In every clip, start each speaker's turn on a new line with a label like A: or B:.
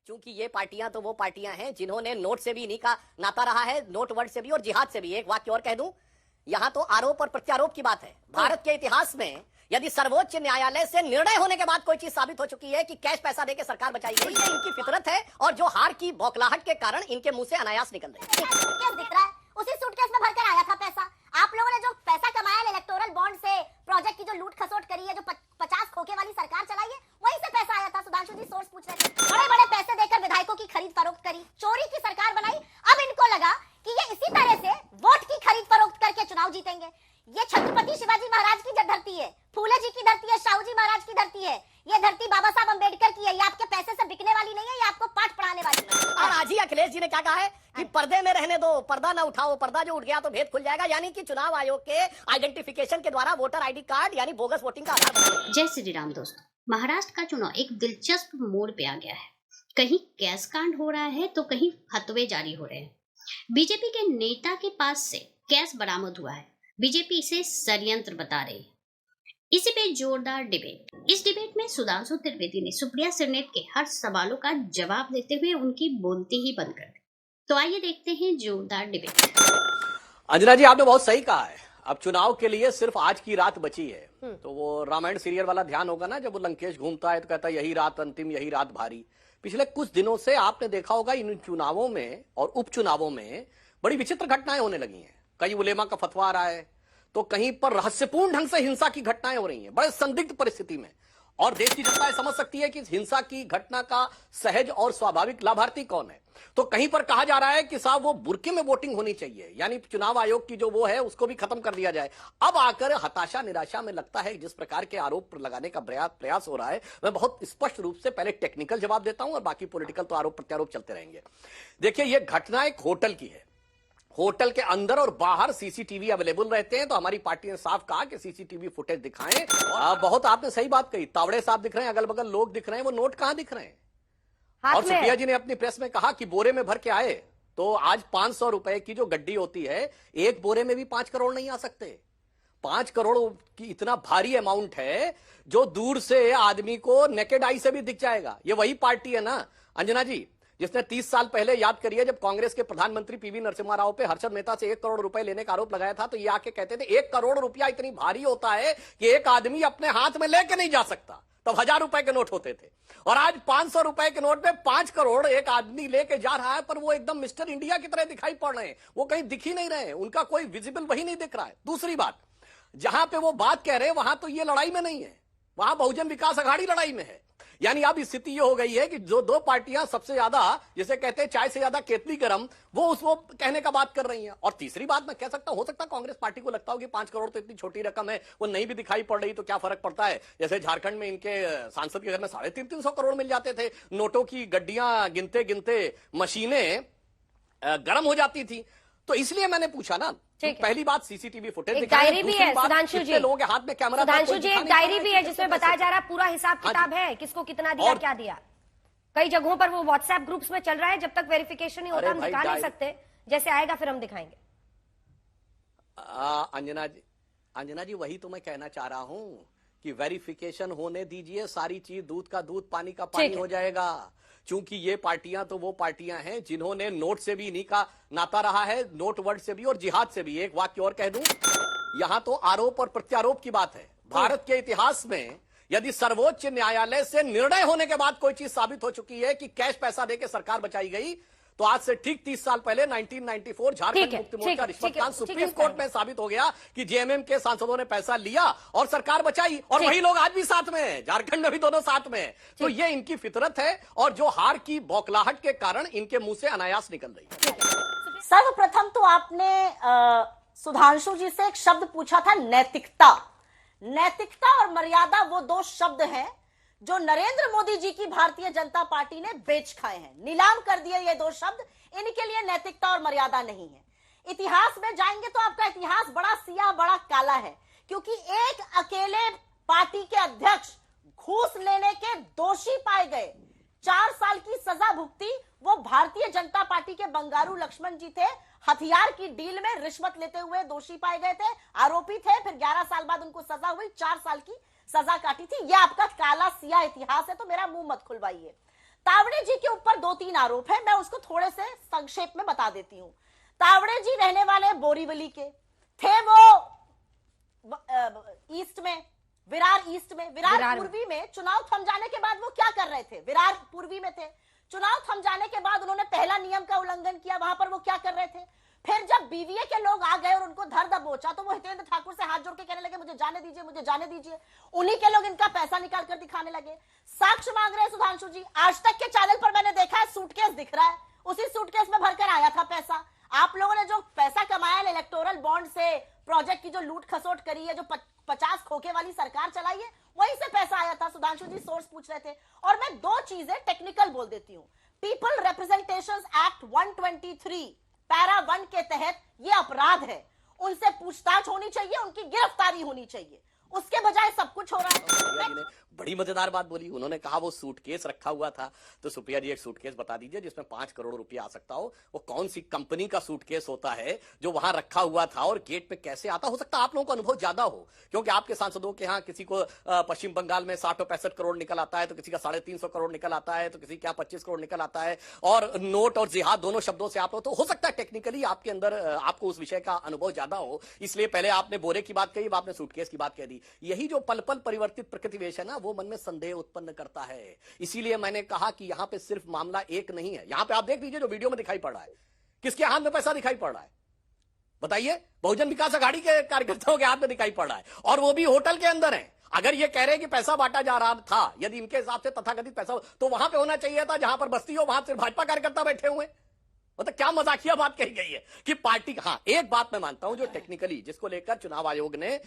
A: क्योंकि ये पार्टियां तो वो पार्टियां हैं जिन्होंने नोट से भी इन्हीं का नाता रहा है, नोट वर्ड से भी और जिहाद से भी। एक वाक्य और कह दूं, यहां तो आरोप और प्रत्यारोप की बात है। भारत के इतिहास में यदि सर्वोच्च न्यायालय से निर्णय होने के बाद कोई चीज साबित हो चुकी है कि कैश पैसा देके सरकार बचाई गई, ये इनकी फितरत है और जो हार की बौखलाहट के कारण इनके मुंह से अनायास निकल रही है।
B: सूटकेस दिख रहा है, उसी सूटकेस में भरकर आया था पैसा। आप लोगों ने जो पैसा कमाया इलेक्टोरल बॉन्ड से, प्रोजेक्ट की जो लूट खसोट करी है, जो 50 खोखे वाली सरकार चलाई है, वहीं से पैसा आया था। सुधांशु जी सोर्स पूछ रहे थे। बड़े बड़े पैसे देकर विधायकों की खरीद फरोख्त करी, चोरी की सरकार बनाई। अब इनको लगा कि ये इसी तरह से वोट की खरीद फरोख्त करके चुनाव जीतेंगे। ये छत्रपति शिवाजी महाराज की धरती है, फूले जी की धरती है, शाहू जी महाराज की धरती है। ये धरती बाबा साहब अंबेडकर की है। ये आपके पैसे से बिकने वाली नहीं है, ये आपको पाठ पढ़ाने वाली है।
A: और आज ही अखिलेश जी ने क्या कहा है कि पर्दे में रहने दो, पर्दा ना उठाओ, पर्दा जो उठ गया तो भेद खुल जाएगा। यानी कि चुनाव आयोग के आइडेंटिफिकेशन के द्वारा वोटर आईडी कार्ड यानी बोगस वोटिंग का आधार बना।
C: जय श्री राम दोस्तों, महाराष्ट्र का चुनाव एक दिलचस्प मोड़ पे आ गया है। कहीं कैश कांड हो रहा है तो कहीं फतवे जारी हो रहे हैं। बीजेपी के नेता के पास से कैश बरामद हुआ है, बीजेपी इसे षड्यंत्र बता रही है। इसी पे जोरदार डिबेट। इस डिबेट में सुधांशु त्रिवेदी ने सुप्रिया सिरनेट के हर सवालों का जवाब देते हुए उनकी बोलते ही बंद कर दी। तो आइए देखते हैं जोरदार डिबेट।
D: अंजना जी, आपने बहुत सही कहा है। अब चुनाव के लिए सिर्फ आज की रात बची है। तो वो रामायण सीरियल वाला ध्यान होगा ना, जब वो लंकेश घूमता है तो कहता है यही रात अंतिम, यही रात भारी। पिछले कुछ दिनों से आपने देखा होगा इन चुनावों में और उपचुनावों में बड़ी विचित्र घटनाएं होने लगी हैं। कहीं उलेमा का फतवा आ रहा है तो कहीं पर रहस्यपूर्ण ढंग से हिंसा की घटनाएं हो रही हैं, बड़े संदिग्ध परिस्थिति में। और देश की जनता समझ सकती है कि इस हिंसा की घटना का सहज और स्वाभाविक लाभार्थी कौन है। तो कहीं पर कहा जा रहा है कि साहब वो बुरके में वोटिंग होनी चाहिए, यानी चुनाव आयोग की जो वो है उसको भी खत्म कर दिया जाए। अब आकर हताशा निराशा में लगता है जिस प्रकार के आरोप लगाने का प्रयास हो रहा है, मैं बहुत स्पष्ट रूप से पहले टेक्निकल जवाब देता हूं और बाकी पॉलिटिकल तो आरोप प्रत्यारोप चलते रहेंगे। देखिए, यह घटना एक होटल की है। होटल के अंदर और बाहर सीसीटीवी अवेलेबल रहते हैं। तो हमारी पार्टी ने साफ कहा कि सीसीटीवी फुटेज दिखाएं। बहुत आपने सही बात कही, तावड़े साहब दिख रहे हैं, अगल बगल लोग दिख रहे हैं, वो नोट कहां दिख रहे हैं। और सुप्रिया जी ने अपनी प्रेस में कहा कि बोरे में भर के आए। तो आज 500 रुपए की जो गड्डी होती है, एक बोरे में भी 5 करोड़ नहीं आ सकते। 5 करोड़ की इतना भारी अमाउंट है जो दूर से आदमी को नेकेड आई से भी दिख जाएगा। ये वही पार्टी है ना अंजना जी, जिसने 30 साल पहले, याद करिए, जब कांग्रेस के प्रधानमंत्री पीवी नरसिम्हा राव पे हर्षद मेहता से 1 करोड़ रुपए लेने का आरोप लगाया था। तो ये आके कहते थे 1 करोड़ रुपया इतनी भारी होता है कि एक आदमी अपने हाथ में लेके नहीं जा सकता। तब 1000 रुपए के नोट होते थे और आज 500 रुपए के नोट में 5 करोड़ एक आदमी लेके जा रहा है। पर वो एकदम मिस्टर इंडिया की तरह दिखाई पड़ रहे हैं, वो कहीं दिख ही नहीं रहे हैं, उनका कोई विजिबल वही नहीं दिख रहा है। दूसरी बात, जहां पे वो बात कह रहे हैं वहां तो ये लड़ाई में नहीं है, वहां बहुजन विकास अघाड़ी लड़ाई में है। यानी अब स्थिति ये हो गई है कि जो दो पार्टियां सबसे ज्यादा, जिसे कहते हैं चाय से ज्यादा केतली गरम, वो कहने का बात कर रही हैं। और तीसरी बात मैं कह सकता हूं, हो सकता है कांग्रेस पार्टी को लगता हो कि 5 करोड़ तो इतनी छोटी रकम है, वो नहीं भी दिखाई पड़ रही तो क्या फर्क पड़ता है। जैसे झारखंड में इनके सांसद के घर में 350 करोड़ मिल जाते थे। नोटों की गड्डियां गिनते गिनते मशीनें गर्म हो जाती थी। तो इसलिए मैंने पूछा ना, तो पहली बात सीसीटीवी फुटेज,
E: एक डायरी भी है सुधांशु जी,
D: लोगों के हाथ में कैमरा,
E: सुधांशु जी एक डायरी भी है जिसमें बताया जा रहा है पूरा हिसाब किताब है, किसको कितना दिया, क्या दिया। कई जगहों पर वो व्हाट्सएप ग्रुप्स में चल रहा है, जब तक वेरिफिकेशन नहीं होता हम दिखा नहीं सकते। जैसे आएगा फिर हम दिखाएंगे।
D: अंजना जी वही तो मैं कहना चाह रहा हूं कि वेरिफिकेशन होने दीजिए, सारी चीज दूध का दूध पानी का पानी हो जाएगा। क्योंकि ये पार्टियां तो वो पार्टियां हैं जिन्होंने नोट से भी इन्हीं का नाता रहा है, नोट वर्ड से भी और जिहाद से भी। एक वाक्य और कह दूं, यहां तो आरोप और प्रत्यारोप की बात है। भारत के इतिहास में यदि सर्वोच्च न्यायालय से निर्णय होने के बाद कोई चीज साबित हो चुकी है कि कैश पैसा देके सरकार बचाई गई, तो आज से ठीक 30 साल पहले 1994 झारखंड मुक्ति मोर्चा रिश्वत कांड सुप्रीम कोर्ट में साबित हो गया कि जेएमएम के सांसदों ने पैसा लिया और सरकार बचाई। और वही लोग आज भी साथ में हैं, झारखंड में भी दोनों साथ में हैं। तो ये इनकी फितरत है और जो हार की बौखलाहट के कारण इनके मुंह से अनायास निकल रही है।
B: सर्वप्रथम तो आपने सुधांशु जी से एक शब्द पूछा था, नैतिकता। नैतिकता और मर्यादा वो दो शब्द हैं जो नरेंद्र मोदी जी की भारतीय जनता पार्टी ने बेच खाए हैं, नीलाम कर दिए। ये दो शब्द, इनके लिए नैतिकता और मर्यादा नहीं है। इतिहास में जाएंगे तो आपका इतिहास बड़ा सियाह, बड़ा काला है, क्योंकि एक अकेले पार्टी के अध्यक्ष घूस लेने के दोषी पाए गए, 4 साल की सजा भुगती। वो भारतीय जनता पार्टी के बंगारू लक्ष्मण जी थे, हथियार की डील में रिश्वत लेते हुए दोषी पाए गए थे, आरोपी थे। फिर 11 साल बाद उनको सजा हुई, 4 साल की सजा काटी थी। यह आपका काला सिया इतिहास है, तो मेरा मुंह मत खुलवाइए। तावड़े जी के ऊपर 2-3 आरोप है, मैं उसको थोड़े से संक्षेप में बता देती हूं। तावड़े जी रहने वाले बोरीवली के थे, वो ईस्ट में, विरार ईस्ट में, विरार पूर्वी में चुनाव थम जाने के बाद वो क्या कर रहे थे? विरार पूर्वी में थे, चुनाव थम जाने के बाद उन्होंने पहला नियम का उल्लंघन किया, वहां पर वो क्या कर रहे थे? फिर जब बीवीए के लोग आ गए और उनको धर दबोचा तो वो हितेंद्र ठाकुर से हाथ जोड़ के कहने लगे मुझे जाने दीजिए, मुझे जाने दीजिए। उन्हीं के लोग इनका पैसा निकाल कर दिखाने लगे। साक्ष्य मांग रहे हैं सुधांशु जी। आज तक के चैनल पर मैंने देखा है सूटकेस दिख रहा है, उसी सूटकेस में भरकर आया था पैसा। आप लोगों ने जो पैसा कमाया इलेक्टोरल बॉन्ड से, प्रोजेक्ट की जो लूट खसोट करी है, जो 50 खोखे वाली सरकार चलाई है, वहीं से पैसा आया था। सुधांशु जी सोर्स पूछ रहे थे। और मैं 2 चीजें टेक्निकल बोल देती हूँ। पीपल रिप्रेजेंटेशन एक्ट 123 पैरा 1 के तहत ये अपराध है, उनसे पूछताछ होनी चाहिए, उनकी गिरफ्तारी होनी चाहिए। उसके बजाय सब कुछ हो रहा है।
D: बड़ी मजेदार बात बोली, उन्होंने कहा वो सूटकेस रखा हुआ था। तो सुप्रिया जी एक सूटकेस बता दीजिए जिसमें 5 करोड़ रुपया आ सकता हो। वो कौन सी कंपनी का सूटकेस होता है जो वहां रखा हुआ था और गेट पे कैसे आता? हो सकता है आप लोगों को अनुभव ज्यादा हो, क्योंकि आपके सांसदों के यहाँ किसी को पश्चिम बंगाल में 60-65 करोड़ निकल आता है, तो किसी का 350 करोड़ निकल आता है, तो किसी का 25 करोड़ निकल आता है। और नोट और जिहाद दोनों शब्दों से आप लोग, तो हो सकता है टेक्निकली आपके अंदर आपको उस विषय का अनुभव ज्यादा हो, इसलिए पहले आपने बोरे की बात कही, आपने सूटकेस की बात कह दी। यही जो पल पल परिवर्तित प्रकृति वेश है ना, वो मन में संदेह उत्पन्न करता है। इसीलिए मैंने कहा कि यहां पे सिर्फ मामला एक नहीं है। यहां पे आप देख लीजिए जो वीडियो में दिखाई पड़ रहा है, किसके हाथ में पैसा दिखाई पड़ रहा है बताइए? बहुजन विकास अघाड़ी के कार्यकर्ताओं के हाथ में दिखाई पड़ रहा है, और वो भी होटल के अंदर है। अगर ये कह रहे हैं कि पैसा बांटा जा रहा था, यदि इनके हिसाब से तथाकथित पैसा, तो वहां पे होना चाहिए था जहां पर बस्ती हो, वहां सिर्फ भाजपा कार्यकर्ता बैठे हुए। मतलब क्या मजाकिया बात कही गई है कि पार्टी। हाँ, एक बात मैं मानता हूं जो टेक्निकली, जिसको लेकर चुनाव आयोग ने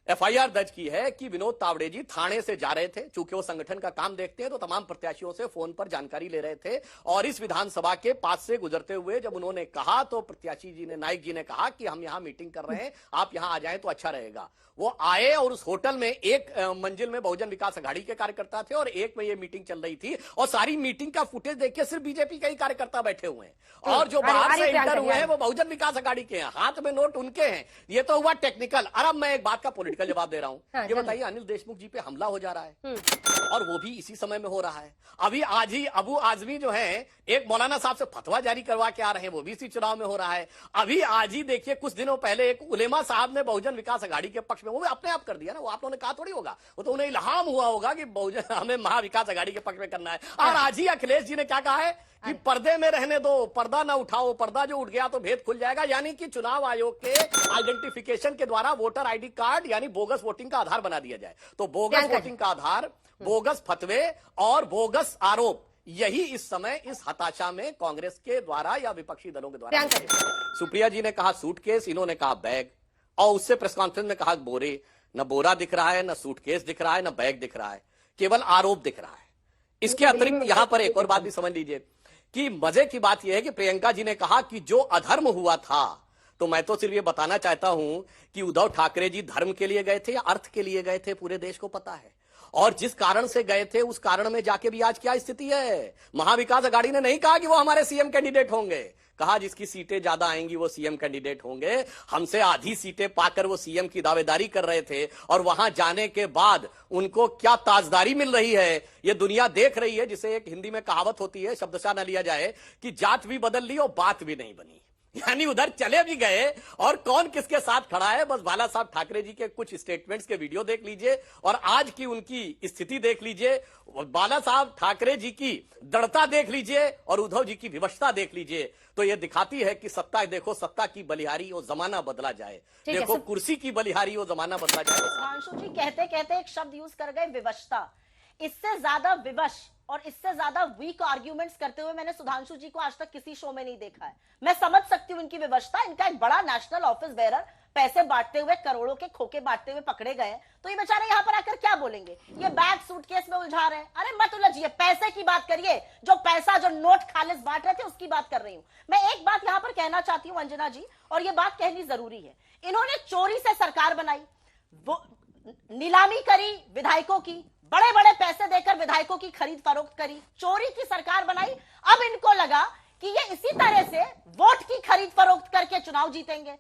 D: एफआईआर दर्ज की है कि विनोद तावड़े जी थाने से जा रहे थे, चूंकि वो संगठन का काम देखते हैं, तो तमाम प्रत्याशियों से फोन पर जानकारी ले रहे थे। और इस विधानसभा के पास से गुजरते हुए जब उन्होंने कहा, तो प्रत्याशी जी ने, नाइक जी ने कहा कि हम यहां मीटिंग कर रहे हैं, आप यहां आ जाएं तो अच्छा रहेगा। वो आए और उस होटल में एक मंजिल में बहुजन विकास अघाड़ी के कार्यकर्ता थे और एक में ये मीटिंग चल रही थी। और सारी मीटिंग का फुटेज देखिए सिर्फ बीजेपी के ही कार्यकर्ता बैठे हुए हैं, और जो बाहर से इंटर हुए हैं वो बहुजन विकास अघाड़ी के हैं, हाथ में नोट उनके हैं। ये तो हुआ टेक्निकल। अब मैं एक बात का पॉलिटिकल जवाब दे रहा हूं। ये बताइए, अनिल देशमुख जी पे हमला हो जा रहा है, और वो भी इसी समय में हो रहा है। अभी आज ही अबू आजमी जो है, एक मौलाना साहब से फतवा जारी करवा के आ रहे हैं, वो भी इसी चुनाव में हो रहा है। अभी आज ही देखिए, कुछ दिनों पहले एक उलेमा साहब ने बहुजन विकास अघाड़ी के पक्ष में, वो अपने आप कर दिया ना, वो आप लोगों ने कहा थोड़ी होगा, वो तो उन्हें इल्हाम हुआ होगा कि बहुजन हमें महाविकास अघाड़ी के पक्ष में करना है। और आज ही अखिलेश जी ने क्या कहा है कि पर्दे में रहने दो, पर्दा ना उठाओ, पर्दा जो उठ गया तो भेद खुल जाएगा। यानी कि चुनाव आयोग के आइडेंटिफिकेशन के द्वारा वोटर आईडी कार्ड यानी बोगस वोटिंग का आधार बना दिया जाए। तो बोगस वोटिंग का आधार, बोगस फतवे और बोगस आरोप, यही इस समय इस हताशा में कांग्रेस के द्वारा या विपक्षी दलों के द्वारा। सुप्रिया जी ने कहा सूटकेस, इन्होंने कहा बैग, और उससे प्रेस कॉन्फ्रेंस में कहा बोरे। न बोरा दिख रहा है, न सूटकेस दिख रहा है, न बैग दिख रहा है, केवल आरोप दिख रहा है। इसके अतिरिक्त यहां पर एक और बात भी समझ लीजिए कि मजे की बात यह है कि प्रियंका जी ने कहा कि जो अधर्म हुआ था, तो मैं तो सिर्फ ये बताना चाहता हूं कि उद्धव ठाकरे जी धर्म के लिए गए थे या अर्थ के लिए गए थे, पूरे देश को पता है। और जिस कारण से गए थे उस कारण में जाके भी आज क्या स्थिति है। महाविकास अघाड़ी ने नहीं कहा कि वो हमारे सीएम कैंडिडेट होंगे, कहा जिसकी सीटें ज्यादा आएंगी वो सीएम कैंडिडेट होंगे। हमसे आधी सीटें पाकर वो सीएम की दावेदारी कर रहे थे, और वहां जाने के बाद उनको क्या ताजदारी मिल रही है ये दुनिया देख रही है। जिसे एक हिंदी में कहावत होती है, शब्दशः न लिया जाए, कि जात भी बदल ली और बात भी नहीं बनी। यानी उधर चले भी गए और कौन किसके साथ खड़ा है, बस बाला साहब ठाकरे जी के कुछ स्टेटमेंट्स के वीडियो देख लीजिए और आज की उनकी स्थिति देख लीजिए। बाला साहब ठाकरे जी की दृढ़ता देख लीजिए और उद्धव जी की विवशता देख लीजिए, तो यह दिखाती है कि सत्ता, देखो सत्ता की बलिहारी और जमाना बदला जाए, देखो कुर्सी की बलिहारी और जमाना बदला जाए।
B: सुधांशु जी कहते कहते एक शब्द यूज कर गए, विवशता। इससे ज्यादा विवश और इससे ज्यादा वीक आर्ग्यूमेंट्स करते हुए मैंने सुधांशु जी को आज तक किसी शो में नहीं देखा है। मैं समझ सकती हूँ इनकी विवशता। इनका एक बड़ा नेशनल ऑफिस बेरर पैसे बांटते हुए, करोड़ों के खोखे बांटते हुए पकड़े गए, तो ये बेचारे यहाँ पर आकर क्या बोलेंगे? ये बैग सूटकेस में उलझा रहे हैं। अरे मत उलझिए, पैसे की बात करिए। जो पैसा, जो नोट खालिस बांट रहे थे उसकी बात कर रही हूँ मैं। एक बात यहाँ पर कहना चाहती हूँ अंजना जी, और ये बात कहनी जरूरी है। इन्होंने चोरी से सरकार बनाई, वो नीलामी करी विधायकों की, बड़े बड़े पैसे देकर विधायकों की खरीद फरोख्त करी, चोरी की सरकार बनाई। अब इनको लगा कि ये इसी तरह से वोट की खरीद फरोख्त करके चुनाव जीतेंगे।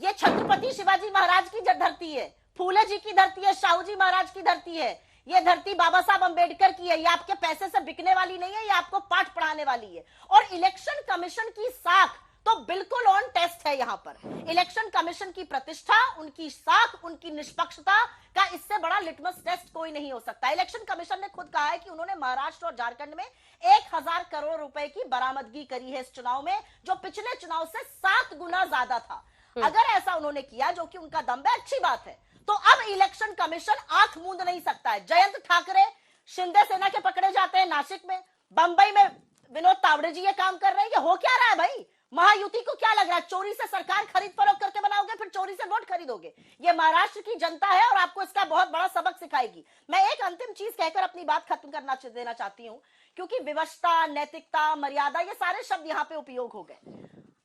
B: ये छत्रपति शिवाजी महाराज की धरती है, फूले जी की धरती है, शाहू जी महाराज की धरती है। ये धरती बाबा साहब अंबेडकर की है, ये आपके पैसे से बिकने वाली नहीं है, ये आपको पाठ पढ़ाने वाली है। और इलेक्शन कमीशन की साख तो बिल्कुल ऑन टेस्ट है। यहां पर इलेक्शन कमीशन की प्रतिष्ठा, उनकी साख, उनकी निष्पक्षता का इससे बड़ा लिटमस टेस्ट कोई नहीं हो सकता। इलेक्शन कमीशन ने खुद कहा है कि उन्होंने महाराष्ट्र और झारखंड में 1000 करोड़ रुपए की बरामदगी करी है इस चुनाव में, जो पिछले चुनाव से 7 गुना ज्यादा था। अगर ऐसा उन्होंने किया, जो कि उनका दम है, अच्छी बात है, तो अब इलेक्शन कमीशन आंख मूंद नहीं सकता है। जयंत ठाकरे शिंदे सेना के पकड़े जाते हैं नासिक में, बंबई में विनोद तावड़े जी ये काम कर रहे हैं। ये हो क्या रहा है भाई? महायुति को क्या लग रहा है, चोरी से सरकार खरीद फरोख्त करके बनाओगे, फिर चोरी से वोट खरीदोगे? ये महाराष्ट्र की जनता है और आपको इसका बहुत बड़ा सबक सिखाएगी। मैं एक अंतिम चीज कहकर अपनी बात खत्म करना देना चाहती हूं, क्योंकि विवशता, नैतिकता, मर्यादा, ये सारे शब्द यहां पे उपयोग हो गए।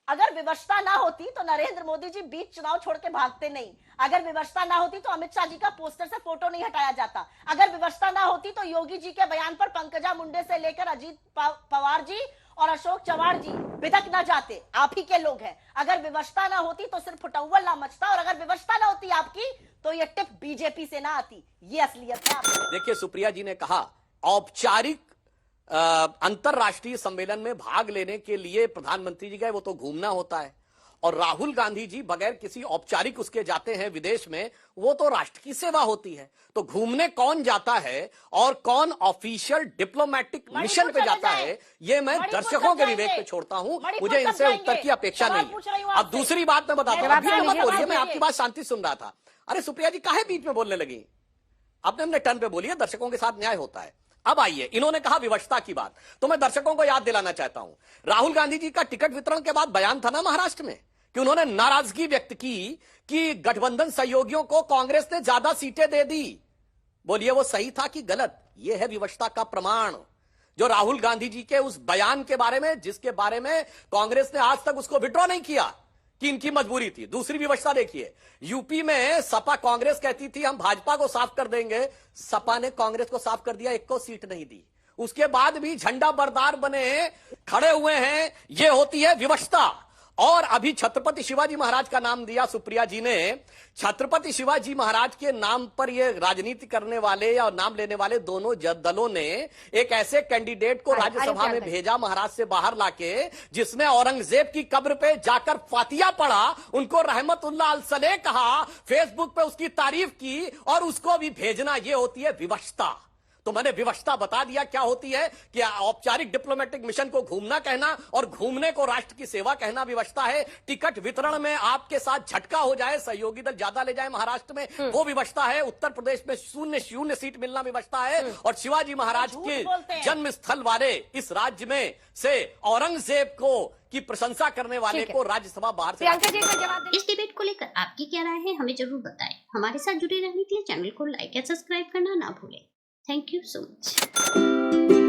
B: अगर विवशता ना होती तो नरेंद्र मोदी जी बीच चुनाव छोड़ के भागते नहीं। अगर विवशता ना होती तो अमित शाह जी का पोस्टर से फोटो नहीं हटाया जाता। अगर विवशता ना होती तो योगी जी के बयान पर पंकजा मुंडे से लेकर अजीत पवार जी और अशोक चव्हाण जी बिदक ना जाते। आप ही के लोग हैं। अगर विवशता ना होती तो सिर्फ फुटौवल ना मचता, और अगर विवशता ना होती आपकी तो ये टिप बीजेपी से ना आती। ये असलियत है आपकी।
D: देखिए, सुप्रिया जी ने कहा औपचारिक अंतरराष्ट्रीय सम्मेलन में भाग लेने के लिए प्रधानमंत्री जी गए, वो तो घूमना होता है। और राहुल गांधी जी बगैर किसी औपचारिक उसके जाते हैं विदेश में, वो तो राष्ट्र की सेवा होती है। तो घूमने कौन जाता है और कौन ऑफिशियल डिप्लोमेटिक मिशन पे जाता है, ये मैं दर्शकों के विवेक पे छोड़ता हूं। मुझे इनसे उत्तर की अपेक्षा नहीं है। अब दूसरी बात मैं बताता हूं, अभी मत बोलिए, मैं आपकी बात शांति सुन रहा था। अरे सुप्रिया जी काहे बीच में बोलने लगी? आपने हमने टर्न पे बोली है, दर्शकों के साथ न्याय होता है। अब आइए, इन्होंने कहा विवशता की बात, तो मैं दर्शकों को याद दिलाना चाहता हूं, राहुल गांधी जी का टिकट वितरण के बाद बयान था ना महाराष्ट्र में, कि उन्होंने नाराजगी व्यक्त की कि गठबंधन सहयोगियों को कांग्रेस ने ज्यादा सीटें दे दी। बोलिए वो सही था कि गलत? यह है विवशता का प्रमाण, जो राहुल गांधी जी के उस बयान के बारे में, जिसके बारे में कांग्रेस ने आज तक उसको विड्रॉ नहीं किया कि इनकी मजबूरी थी। दूसरी विवशता देखिए, यूपी में सपा कांग्रेस कहती थी हम भाजपा को साफ कर देंगे, सपा ने कांग्रेस को साफ कर दिया, एक को सीट नहीं दी। उसके बाद भी झंडा बरदार बने खड़े हुए हैं। यह होती है विवशता। और अभी छत्रपति शिवाजी महाराज का नाम दिया सुप्रिया जी ने। छत्रपति शिवाजी महाराज के नाम पर ये राजनीति करने वाले और नाम लेने वाले दोनों दलों ने एक ऐसे कैंडिडेट को राज्यसभा में भेजा महाराज से बाहर लाके, जिसने औरंगजेब की कब्र पे जाकर फातिया पढ़ा, उनको रहमतुल्लाह अल सलेह कहा, फेसबुक पे उसकी तारीफ की, और उसको भी भेजना। ये होती है विवशता। तो मैंने विवशता बता दिया क्या होती है, कि औपचारिक डिप्लोमेटिक मिशन को घूमना कहना और घूमने को राष्ट्र की सेवा कहना विवशता है। टिकट वितरण में आपके साथ झटका हो जाए, सहयोगी दल ज्यादा ले जाए महाराष्ट्र में, वो विवशता है। उत्तर प्रदेश में 0 सीट मिलना विवशता है। और शिवाजी महाराज के जन्म स्थल वाले इस राज्य में से औरंगजेब को की प्रशंसा करने वाले को राज्यसभा बाहर से।
E: प्रियंका जी का जवाब
C: इस डिबेट को लेकर आपकी क्या राय है, हमें जरूर बताएं। हमारे साथ जुड़े रहने के लिए चैनल को लाइक या सब्सक्राइब करना ना भूलें। Thank you so much.